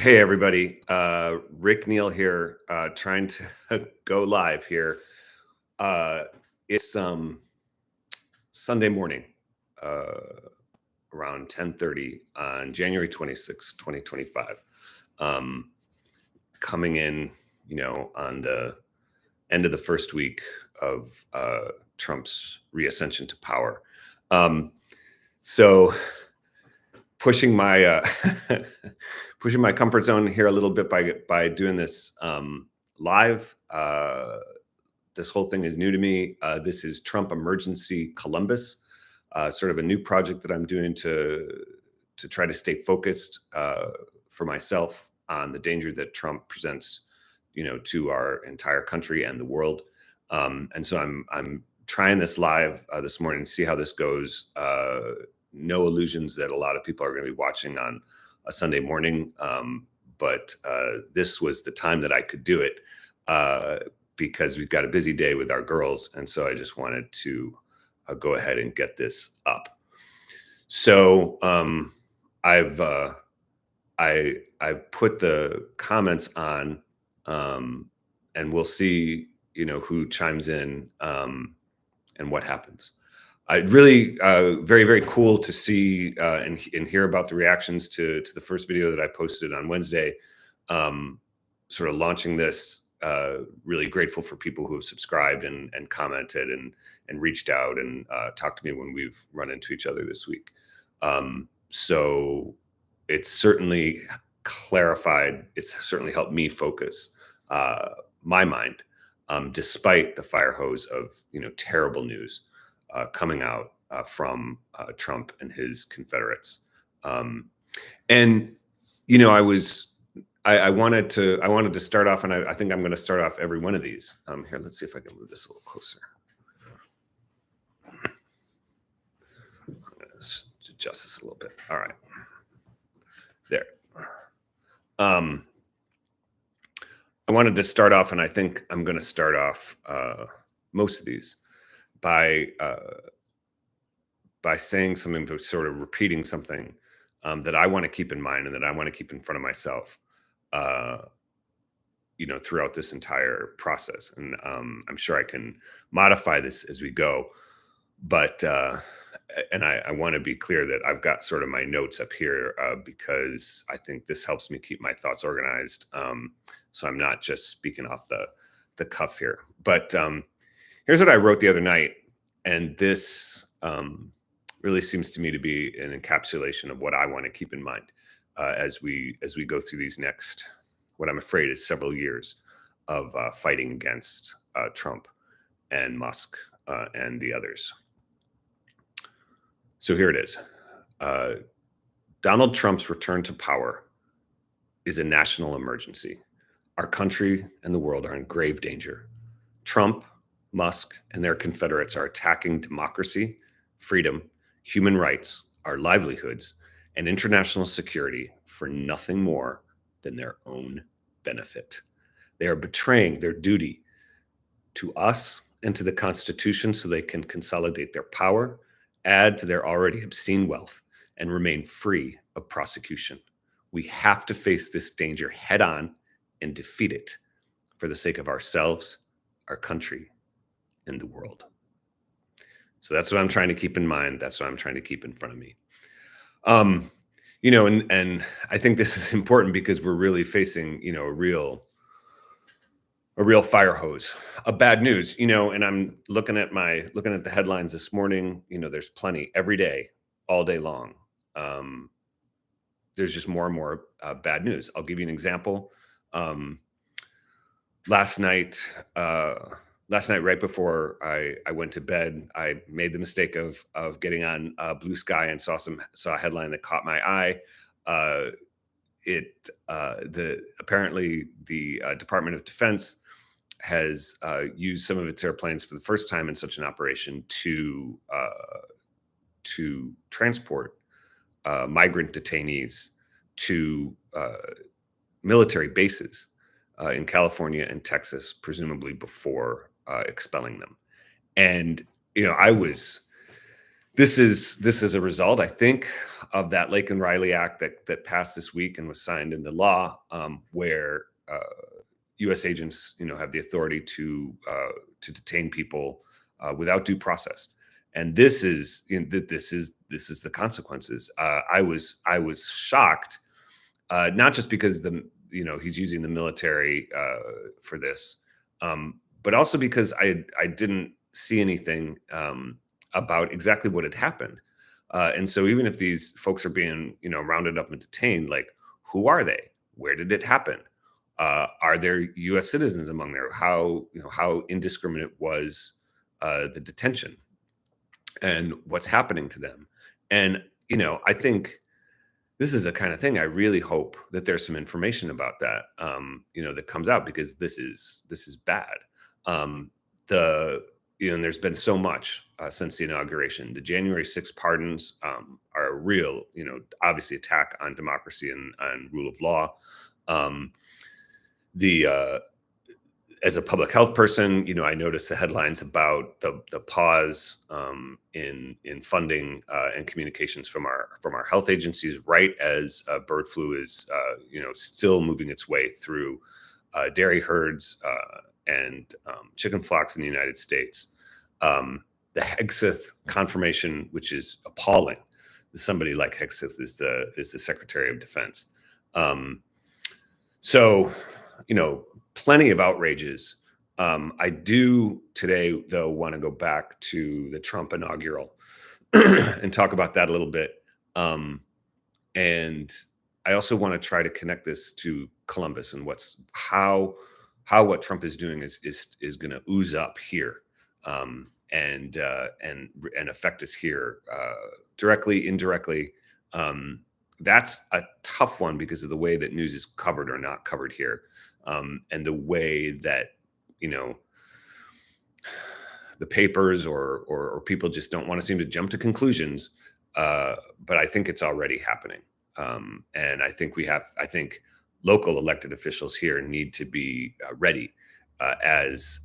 Hey everybody, Neal here, trying to go live here. Uh, it's Sunday morning, uh, around 10:30 on January 26th, 2025. Um, Coming in, on the end of the first week of Trump's reascension to power. Um, so pushing my pushing my comfort zone here a little bit by doing this live. This whole thing is new to me. This is Trump Emergency Columbus, sort of a new project that I'm doing to try to stay focused for myself on the danger that Trump presents, to our entire country and the world. And so I'm trying this live this morning to see how this goes. No illusions that a lot of people are going to be watching on a Sunday morning, but this was the time that I could do it because we've got a busy day with our girls, and so I just wanted to go ahead and get this up. So I've put the comments on, and we'll see who chimes in and what happens. I really very, very cool to see and hear about the reactions to the first video that I posted on Wednesday, sort of launching this. Really grateful for people who have subscribed and commented and reached out and talked to me when we've run into each other this week. So it's certainly clarified. It's certainly helped me focus my mind, despite the fire hose of terrible news coming out from Trump and his Confederates. And I wanted to start off, and I think I'm going to start off every one of these. Here, let's see if I can move this a little closer. I'm going to adjust this a little bit. All right, there. I wanted to start off, and I think I'm going to start off most of these by saying something, but sort of repeating something that I want to keep in mind and that I want to keep in front of myself, throughout this entire process. And I'm sure I can modify this as we go, but and I want to be clear that I've got sort of my notes up here because I think this helps me keep my thoughts organized. So I'm not just speaking off the cuff here, but here's what I wrote the other night, and this really seems to me to be an encapsulation of what I want to keep in mind as we go through these next, what I'm afraid is several years of fighting against Trump and Musk and the others. So here it is. Donald Trump's return to power is a national emergency. Our country and the world are in grave danger. Trump, Musk, and their Confederates are attacking democracy, freedom, human rights, our livelihoods, and international security for nothing more than their own benefit. They are betraying their duty to us and to the Constitution so they can consolidate their power, add to their already obscene wealth, and remain free of prosecution. We have to face this danger head on and defeat it for the sake of ourselves, our country, and the world. So that's what I'm trying to keep in mind. That's what I'm trying to keep in front of me. And I think this is important because we're really facing, a real fire hose of bad news, and I'm looking at the headlines this morning. There's plenty every day, all day long. There's just more and more bad news. I'll give you an example. Last night, right before I went to bed, I made the mistake of getting on Blue Sky and saw a headline that caught my eye. Apparently the Department of Defense has used some of its airplanes for the first time in such an operation to transport migrant detainees to military bases in California and Texas, presumably before expelling them. And I was This is a result, I think, of that Lake and Riley Act that passed this week and was signed into law, where U.S. agents, have the authority to detain people without due process. And this is the consequences. I was shocked, not just because he's using the military for this, but also because I didn't see anything about exactly what had happened. And so even if these folks are being rounded up and detained, like, who are they? Where did it happen? Are there U.S. citizens among there? How indiscriminate was the detention, and what's happening to them? And I think this is the kind of thing I really hope that there's some information about that, that comes out, because this is bad. Um, and there's been so much since the inauguration. The January 6th pardons are a real, obviously attack on democracy and rule of law. Um, the As a public health person, I noticed the headlines about the pause in funding and communications from our health agencies, right as bird flu is still moving its way through dairy herds and chicken flocks in the United States. The Hegseth confirmation, which is appalling. Somebody like Hegseth is the Secretary of Defense. So, plenty of outrages. I do today, though, want to go back to the Trump inaugural and talk about that a little bit. And I also want to try to connect this to Columbus and how what Trump is doing is going to ooze up here, and affect us here directly, indirectly. That's a tough one because of the way that news is covered or not covered here, and the way that the papers or people just don't want to seem to jump to conclusions. But I think it's already happening, and I think local elected officials here need to be ready, as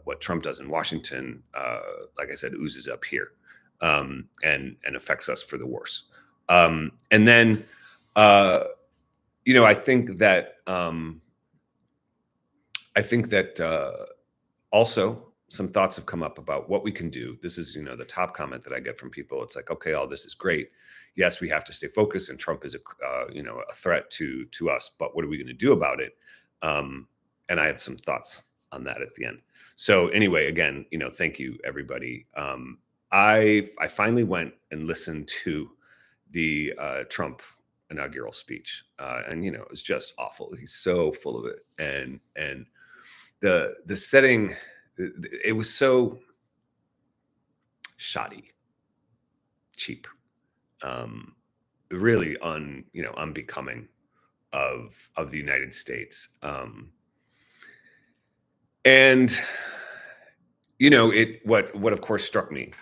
what Trump does in Washington, like I said, oozes up here, and affects us for the worse. And then, I think that also some thoughts have come up about what we can do. This is, the top comment that I get from people. It's like, okay, all this is great. Yes, we have to stay focused, and Trump is a threat to us. But what are we going to do about it? And I have some thoughts on that at the end. So anyway, again, thank you, everybody. I finally went and listened to the Trump inaugural speech, and it was just awful. He's so full of it, and the setting, it was so shoddy, cheap, really unbecoming of the United States. And what of course struck me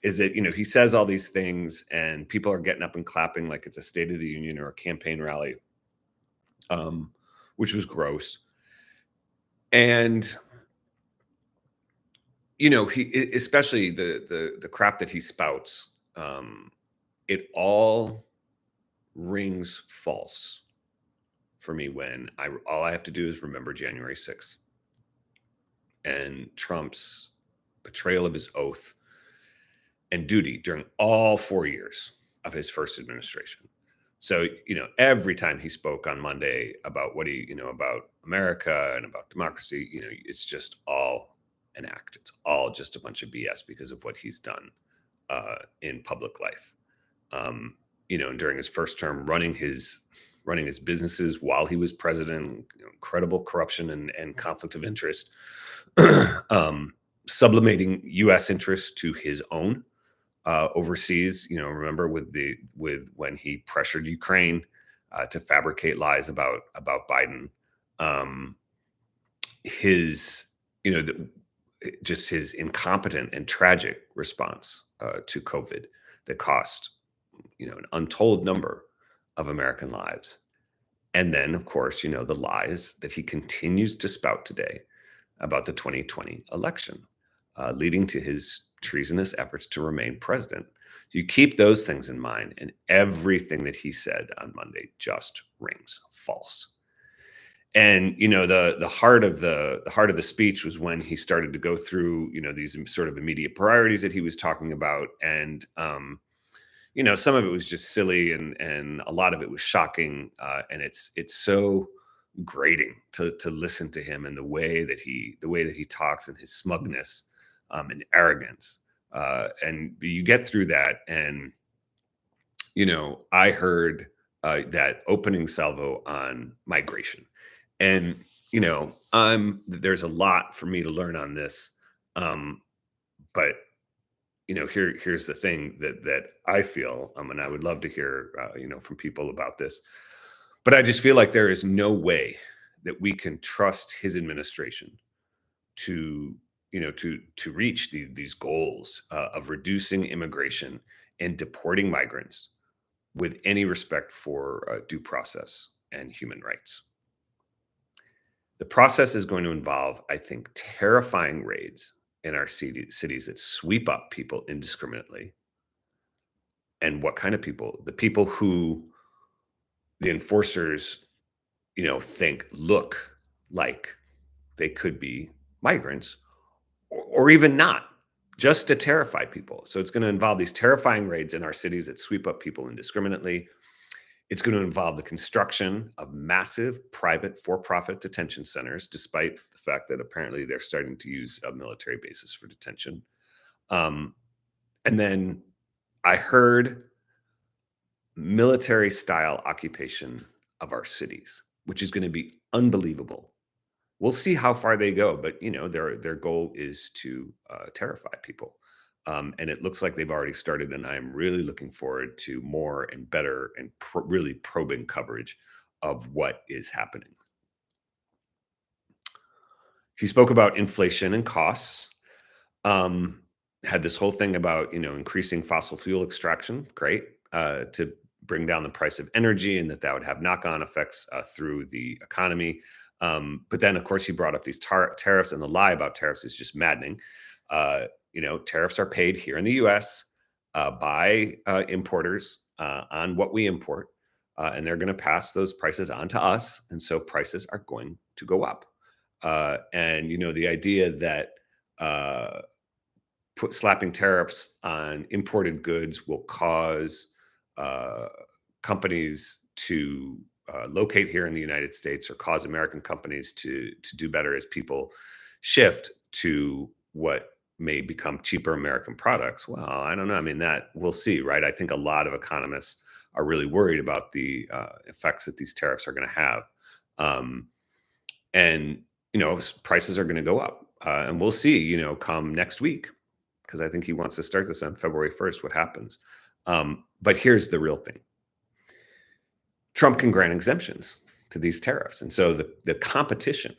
is that he says all these things, and people are getting up and clapping like it's a State of the Union or a campaign rally, which was gross. And he, especially the crap that he spouts, it all rings false for me when all I have to do is remember January 6th and Trump's betrayal of his oath and duty during all 4 years of his first administration. So, every time he spoke on Monday about what about America and about democracy, it's just all an act. It's all just a bunch of BS because of what he's done in public life. And during his first term, running his businesses while he was president, incredible corruption and conflict of interest, sublimating U.S. interests to his own overseas. Remember with when he pressured Ukraine to fabricate lies about Biden. His just his incompetent and tragic response to COVID that cost an untold number of American lives. And then, of course, the lies that he continues to spout today about the 2020 election, leading to his treasonous efforts to remain president. You keep those things in mind, and everything that he said on Monday just rings false. And the heart of the speech was when he started to go through these sort of immediate priorities that he was talking about, and some of it was just silly, and a lot of it was shocking, and it's so grating to listen to him, and the way that he talks, and his smugness, and arrogance, and you get through that, and I heard that opening salvo on migration, and there's a lot for me to learn on this, um, but here's the thing that I feel, and I would love to hear from people about this, but I just feel like there is no way that we can trust his administration to to reach these goals of reducing immigration and deporting migrants with any respect for due process and human rights. The process is going to involve, I think, terrifying raids in our cities that sweep up people indiscriminately. And what kind of people? The people who the enforcers, think look like they could be migrants, or even not, just to terrify people. So it's going to involve these terrifying raids in our cities that sweep up people indiscriminately. It's going to involve the construction of massive private for-profit detention centers, despite the fact that apparently they're starting to use military bases for detention. Um, and then I heard military style occupation of our cities, which is going to be unbelievable. We'll see how far they go, but their goal is to terrify people, and it looks like they've already started. And I'm really looking forward to more and better and really probing coverage of what is happening. He spoke about inflation and costs. Um, had this whole thing about increasing fossil fuel extraction, great, to bring down the price of energy, and that would have knock-on effects through the economy. But then, of course, he brought up these tariffs, and the lie about tariffs is just maddening. Tariffs are paid here in the U.S. By importers on what we import, and they're going to pass those prices on to us, and so prices are going to go up. And the idea that uh, slapping tariffs on imported goods will cause uh, companies to locate here in the United States, or cause American companies to do better as people shift to what may become cheaper American products. Well, I don't know. I mean, that we'll see, right? I think a lot of economists are really worried about the effects that these tariffs are going to have, um, and prices are going to go up, and we'll see. Come next week, because I think he wants to start this on February 1st, what happens. But here's the real thing. Trump can grant exemptions to these tariffs. And so the competition,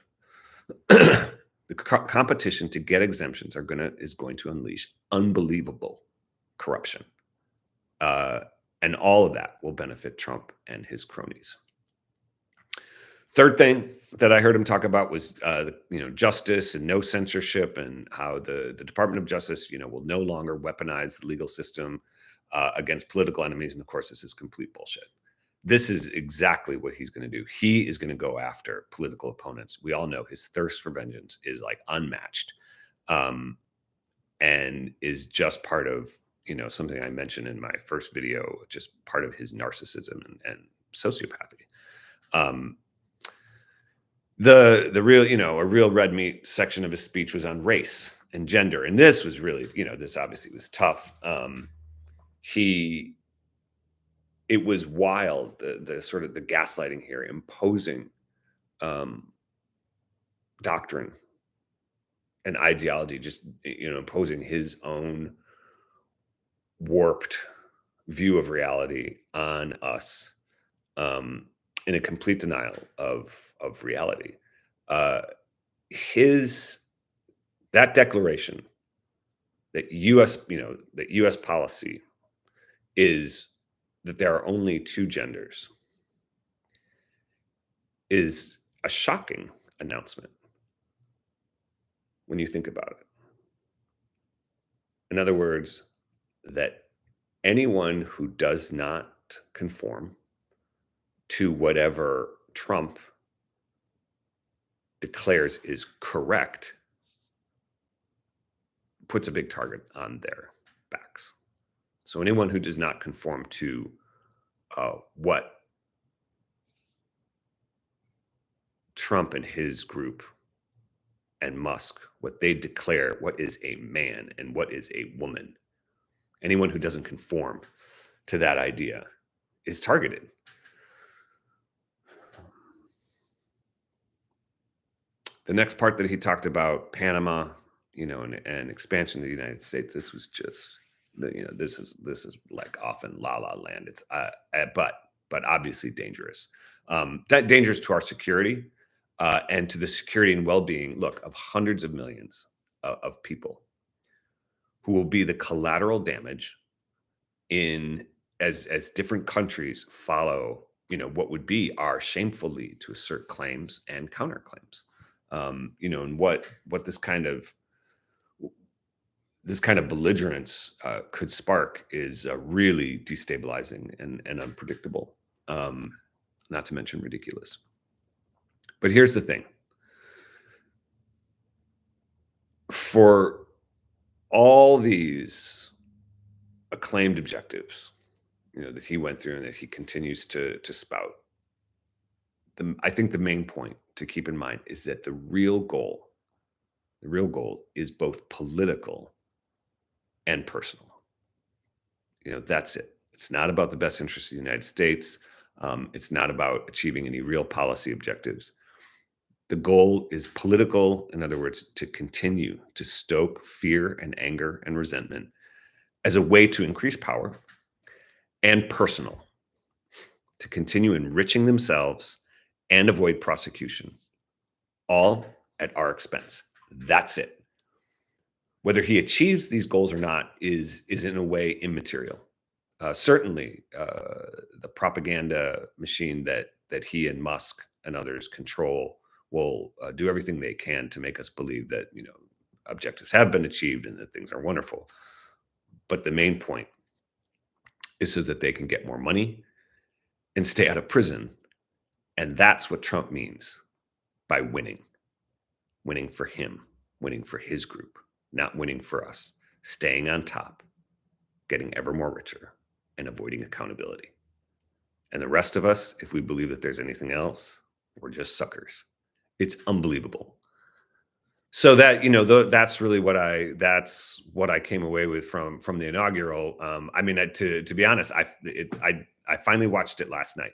competition to get exemptions is going to unleash unbelievable corruption. Uh, and all of that will benefit Trump and his cronies. Third thing that I heard him talk about was, justice and no censorship, and how the Department of Justice, will no longer weaponize the legal system against political enemies. And of course, this is complete bullshit. This is exactly what he's going to do. He is going to go after political opponents. We all know his thirst for vengeance is like unmatched, um, and is just part of something I mentioned in my first video, just part of his narcissism and sociopathy. Um, the real, a real red meat section of his speech was on race and gender, and this was really, this obviously was tough. He It was wild, the sort of the gaslighting here, imposing um, doctrine and ideology, just imposing his own warped view of reality on us, um, in a complete denial of reality. Uh, his That declaration that U.S. policy is that there are only two genders is a shocking announcement when you think about it. In other words, that anyone who does not conform to whatever Trump declares is correct puts a big target on their backs. So anyone who does not conform to what Trump and his group and Musk, what they declare, what is a man and what is a woman, anyone who doesn't conform to that idea is targeted. The next part that he talked about, Panama, and expansion of the United States, this was just, this is like often la la land. It's but obviously dangerous. That dangerous to our security and to the security and well-being, look, of hundreds of millions of people who will be the collateral damage in as different countries follow, what would be our shameful lead to assert claims and counterclaims. And what this kind of belligerence could spark is really destabilizing and unpredictable, not to mention ridiculous. But here's the thing. For all these acclaimed objectives, that he went through and that he continues to spout, I think the main point to keep in mind is that the real goal is both political and personal. That's it. It's not about the best interests of the United States. It's not about achieving any real policy objectives. The goal is political, in other words, to continue to stoke fear and anger and resentment as a way to increase power, and personal, to continue enriching themselves and avoid prosecution, all at our expense. That's it. Whether he achieves these goals or not is in a way immaterial. Certainly, the propaganda machine that he and Musk and others control will do everything they can to make us believe that objectives have been achieved and that things are wonderful. But the main point is so that they can get more money and stay out of prison. And that's what Trump means by winning. Winning for him, winning for his group, not winning for us. Staying on top, getting ever more richer, and avoiding accountability. And the rest of us, if we believe that there's anything else, we're just suckers. It's unbelievable. So that, that's really what I came away with from the inaugural. I mean, to be honest, I finally watched it last night.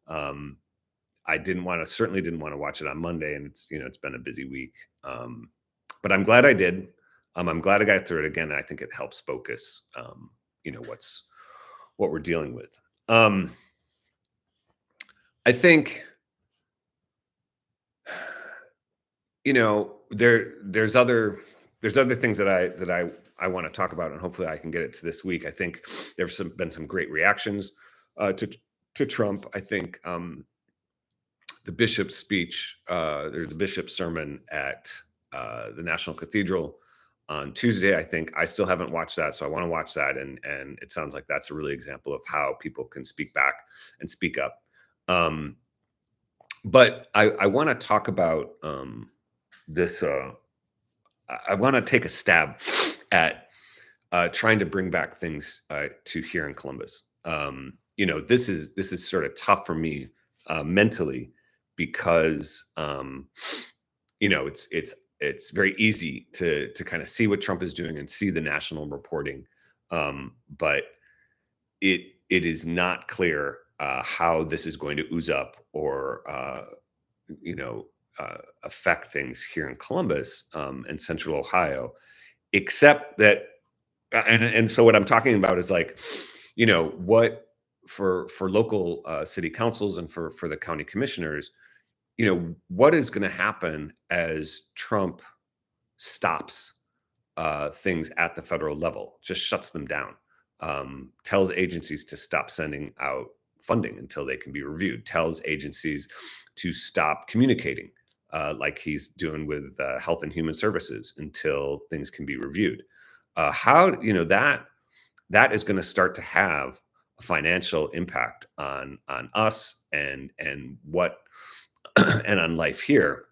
I certainly didn't want to watch it on Monday, and it's been a busy week. But I'm glad I did. I'm glad I got through it again. And I think it helps focus, what we're dealing with. I think, there's other things that I want to talk about, and hopefully I can get it to this week. I think there's been some great reactions to Trump. I think the bishop's speech, or the bishop's sermon at the National Cathedral on Tuesday, I still haven't watched that, so I want to watch that. And it sounds like that's a really example of how people can speak back and speak up. But I want to talk about this. I want to take a stab at trying to bring back things to here in Columbus. This is sort of tough for me mentally, because it's very easy to kind of see what Trump is doing and see the national reporting, but it is not clear how this is going to ooze up or affect things here in Columbus and Central Ohio, except that, and so what I'm talking about is like, what for local city councils and for the county commissioners, what is going to happen as Trump stops things at the federal level, just shuts them down, tells agencies to stop sending out funding until they can be reviewed, tells agencies to stop communicating, like he's doing with Health and Human Services, until things can be reviewed. how that is going to start to have a financial impact on us and what and on life here.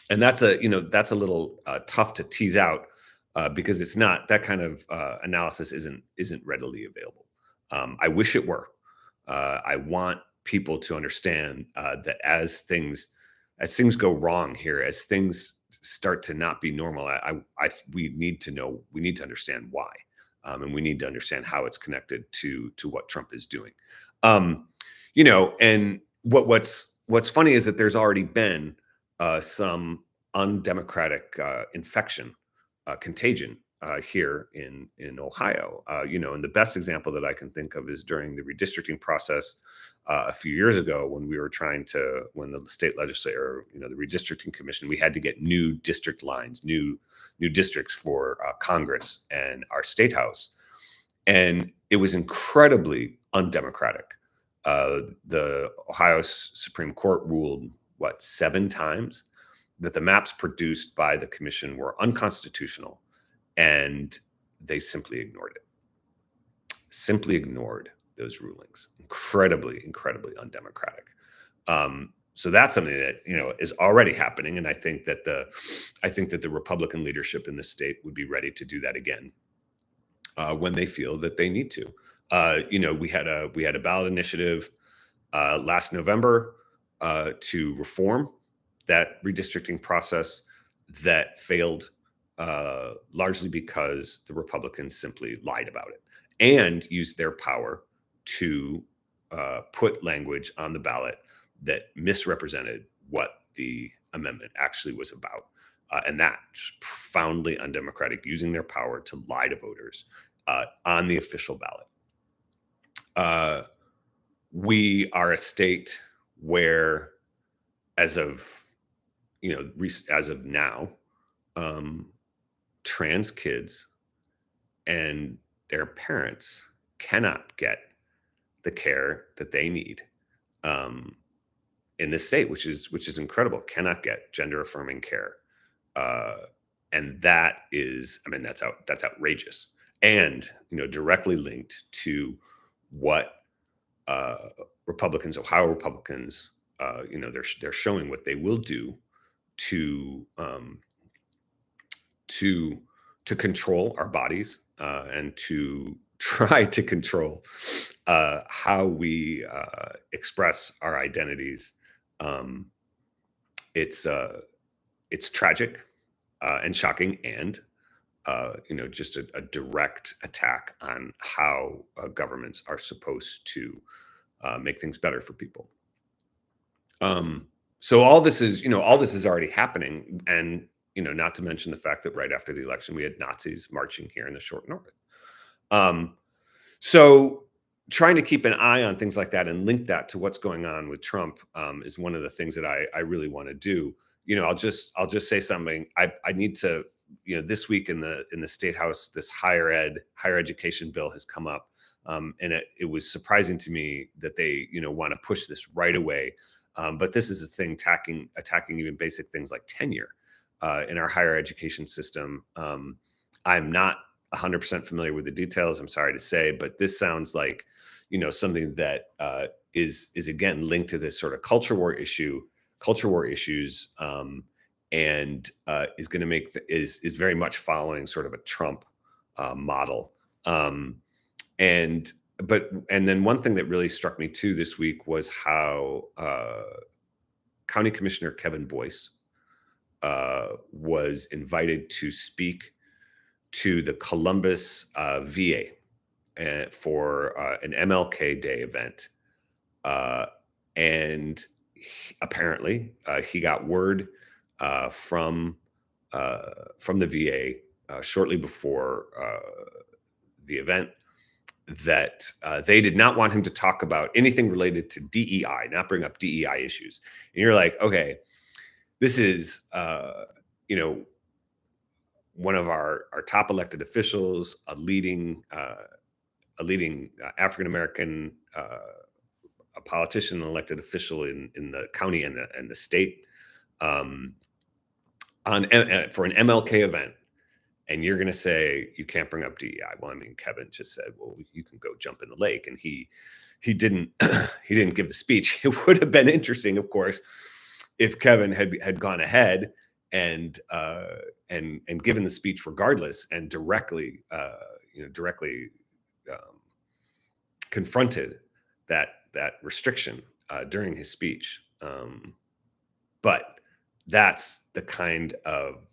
And that's a little tough to tease out because it's not that kind of analysis isn't readily available. I wish it were. I want people to understand that as things go wrong here, as things start to not be normal, we need to know, we need to understand why, and we need to understand how it's connected to what Trump is doing. And what's funny is that there's already been some undemocratic contagion here in Ohio. And the best example that I can think of is during the redistricting process a few years ago when when the state legislature, the redistricting commission, we had to get new district lines, new districts for Congress and our state house, and it was incredibly undemocratic. The Ohio Supreme Court ruled, 7 times, that the maps produced by the commission were unconstitutional, and they simply ignored it. Simply ignored those rulings. Incredibly undemocratic. So that's something that is already happening, and I think that the Republican leadership in the state would be ready to do that again when they feel that they need to. We had a ballot initiative last November to reform that redistricting process that failed largely because the Republicans simply lied about it and used their power to put language on the ballot that misrepresented what the amendment actually was about. And that just profoundly undemocratic, using their power to lie to voters on the official ballot. We are a state where, as of now, trans kids and their parents cannot get the care that they need in this state, which is incredible. Cannot get gender affirming care, and that is, that's outrageous, and directly linked to what Ohio Republicans, they're showing what they will do to control our bodies and to try to control how we express our identities. It's tragic and shocking, and just a direct attack on how governments are supposed to make things better for people. So all this is already happening, and not to mention the fact that right after the election we had Nazis marching here in the short north. So trying to keep an eye on things like that and link that to what's going on with Trump is one of the things that I really want to do. I'll just say something. I need to, this week in the state house, this higher education bill has come up, and it was surprising to me that they want to push this right away. But this is a thing attacking even basic things like tenure in our higher education system. I'm not 100% familiar with the details, I'm sorry to say, but this sounds like something that is again linked to this sort of culture war issues, and is going to is very much following sort of a Trump model. And then one thing that really struck me too this week was how County Commissioner Kevin Boyce was invited to speak to the Columbus VA for an MLK Day event. And apparently he got word from the VA shortly before the event that they did not want him to talk about anything related to DEI, not bring up DEI issues. And you're like, okay, this is, one of our top elected officials, a leading African-American a politician, an elected official in the county and the state, for an MLK event. And you're going to say you can't bring up DEI. Well, I mean, Kevin just said, well, you can go jump in the lake. And he didn't he didn't give the speech. It would have been interesting, of course, if Kevin had gone ahead and given the speech regardless, and directly um, confronted that restriction during his speech. But that's the kind of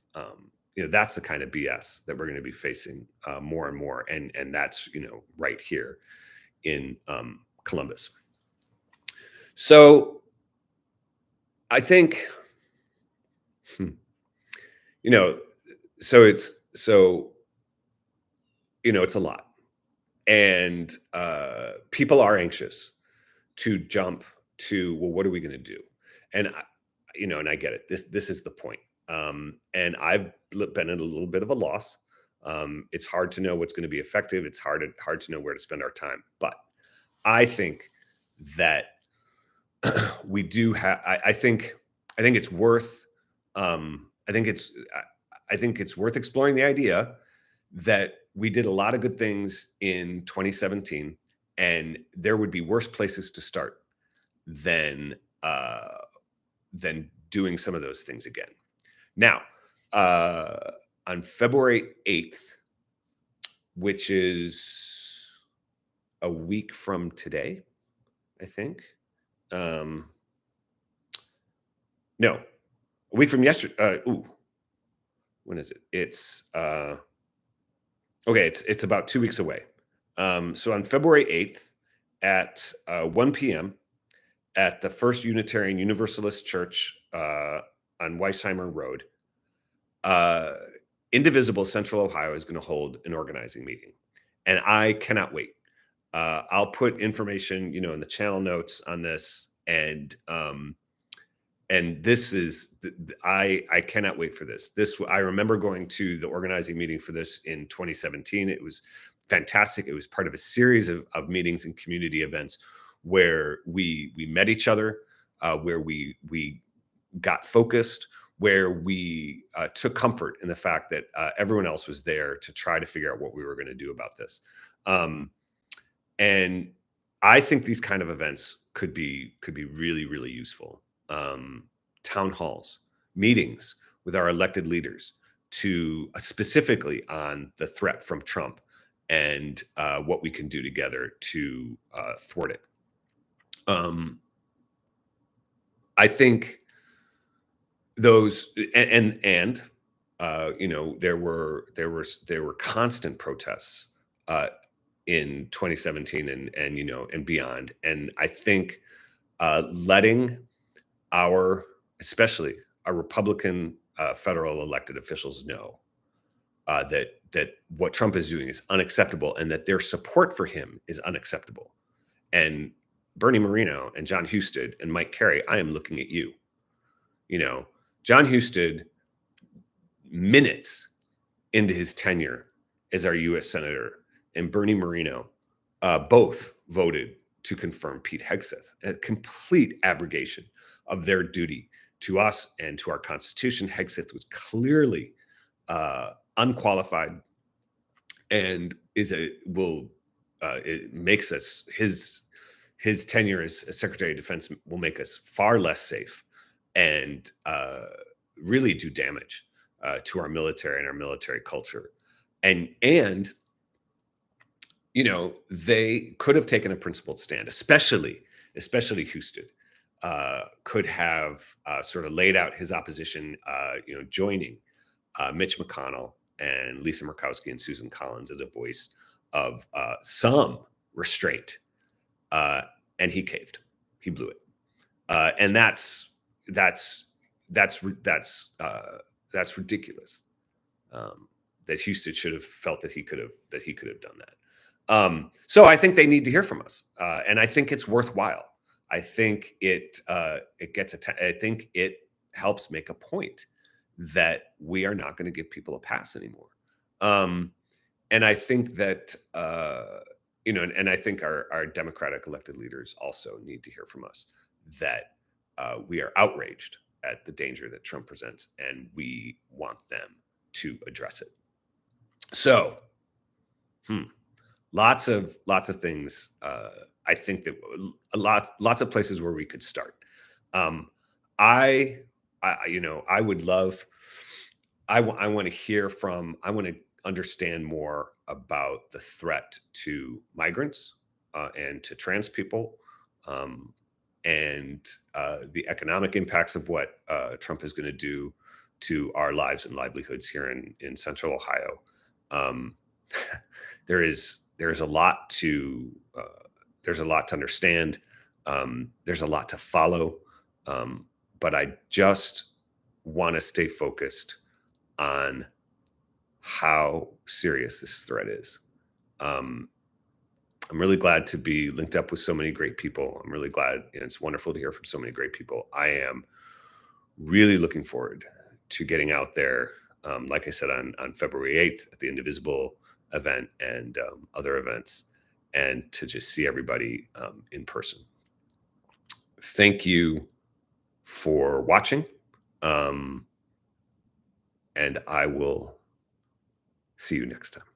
that's the kind of BS that we're going to be facing more and more, and that's right here in Columbus. So I think it's a lot, and people are anxious to jump to, well, what are we going to do? And I get it. This is the point. And I've been at a little bit of a loss. It's hard to know what's going to be effective. It's hard to know where to spend our time. But I think that we do have. I think it's worth. I think it's worth exploring the idea that we did a lot of good things in 2017, and there would be worse places to start than doing some of those things again. Now, on February 8th, which is a week from today, I think. No, a week from yesterday. When is it? It's okay. It's about 2 weeks away. So on February 8th at 1 p.m. at the First Unitarian Universalist Church on Weisheimer Road, Indivisible Central Ohio is going to hold an organizing meeting, and I cannot wait. I'll put information, in the channel notes on this, and this is I cannot wait for this. I remember going to the organizing meeting for this in 2017. It was fantastic. It was part of a series of meetings and community events where we met each other, where we got focused, where we took comfort in the fact that everyone else was there to try to figure out what we were going to do about this. And I think these kind of events could be really, really useful. Town halls, meetings with our elected leaders to specifically on the threat from Trump and what we can do together to thwart it. I think those and there were constant protests in 2017 and beyond, and I think letting especially our Republican federal elected officials know that what Trump is doing is unacceptable, and that their support for him is unacceptable. And Bernie Moreno and John Husted and Mike Carey, I am looking at you. John Husted, minutes into his tenure as our U.S. Senator, and Bernie Moreno both voted to confirm Pete Hegseth, a complete abrogation of their duty to us and to our Constitution. Hegseth was clearly unqualified, and it makes us his tenure as Secretary of Defense will make us far less safe and really do damage to our military and our military culture. And they could have taken a principled stand, especially Husted could have sort of laid out his opposition, joining Mitch McConnell and Lisa Murkowski and Susan Collins as a voice of some restraint. And he caved. He blew it. And that's ridiculous. That Husted should have felt that he could have done that. So I think they need to hear from us, and I think it's worthwhile. I think it helps make a point that we are not going to give people a pass anymore. And I think that and I think our Democratic elected leaders also need to hear from us that we are outraged at the danger that Trump presents, and we want them to address it. So, hmm, lots of things. I think that lots of places where we could start. Um, I, I would love. I want to hear from. I want to understand more about the threat to migrants and to trans people, um, and the economic impacts of what Trump is going to do to our lives and livelihoods here in Central Ohio. Um, there's a lot to there's a lot to understand. There's a lot to follow, but I just want to stay focused on how serious this threat is. Um, I'm really glad to be linked up with so many great people. I'm really glad, and it's wonderful to hear from so many great people. I am really looking forward to getting out there, like I said, on February 8th at the Indivisible event and other events, and to just see everybody in person. Thank you for watching, and I will see you next time.